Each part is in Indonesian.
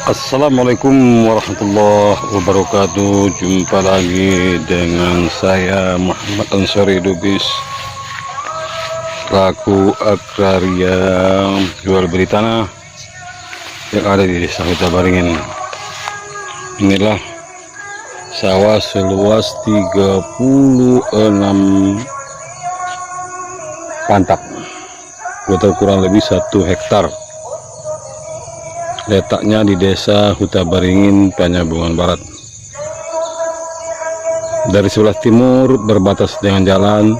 Assalamualaikum warahmatullahi wabarakatuh. Jumpa lagi dengan saya Muhammad Ansari Lubis, selaku agraria jual beli tanah yang ada di Desa Huta Baringin. Inilah sawah seluas 36 pantak atau kurang lebih 1 hektar. Letaknya di Desa Huta Baringin, Penyambungan Barat. Dari sebelah timur berbatas dengan jalan,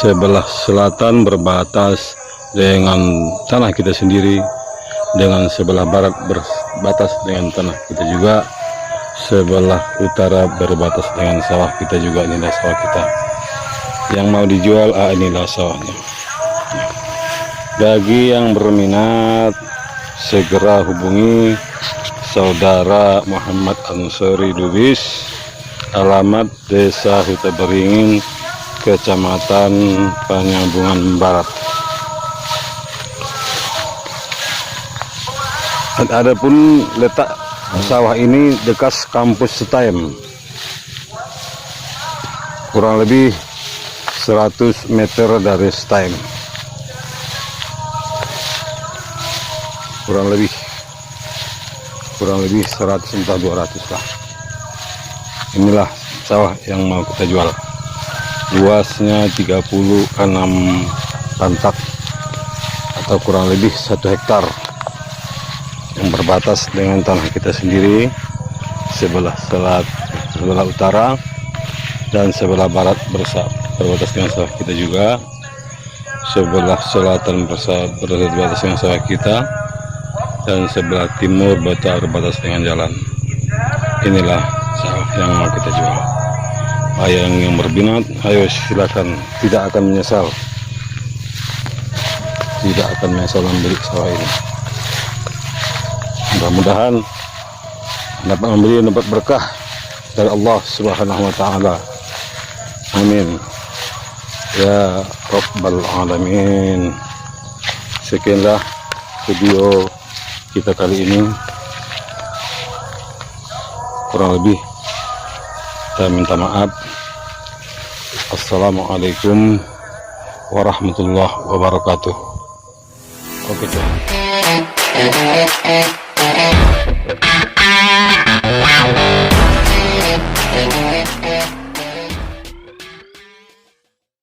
sebelah selatan berbatas dengan tanah kita sendiri, dengan sebelah barat berbatas dengan tanah kita juga, sebelah utara berbatas dengan sawah kita juga. Inilah sawah kita yang mau dijual. Inilah sawahnya. Bagi yang berminat, segera hubungi saudara Muhammad Ansari Lubis, alamat Desa Huta Baringin, Kecamatan Penyambungan Barat. Dan adapun letak sawah ini dekat kampus STM, kurang lebih 100 meter dari STM, kurang lebih 100 entah 200 lah. Inilah sawah yang mau kita jual, luasnya 36 pantak atau kurang lebih 1 hektar, yang berbatas dengan tanah kita sendiri, sebelah utara dan sebelah barat berbatas dengan sawah kita juga, sebelah selatan berbatas dengan sawah kita, dan sebelah timur berbatas dengan jalan. Inilah sawah yang mau kita jual. Yang berminat, ayo silakan, tidak akan menyesal membeli sawah ini. Mudah-mudahan dapat membeli, dapat berkah dari Allah Subhanahu wa Ta'ala. Amin ya Rabbal Alamin. Sekianlah video kita kali ini, kurang lebih saya minta maaf. Assalamualaikum warahmatullahi wabarakatuh. Oke.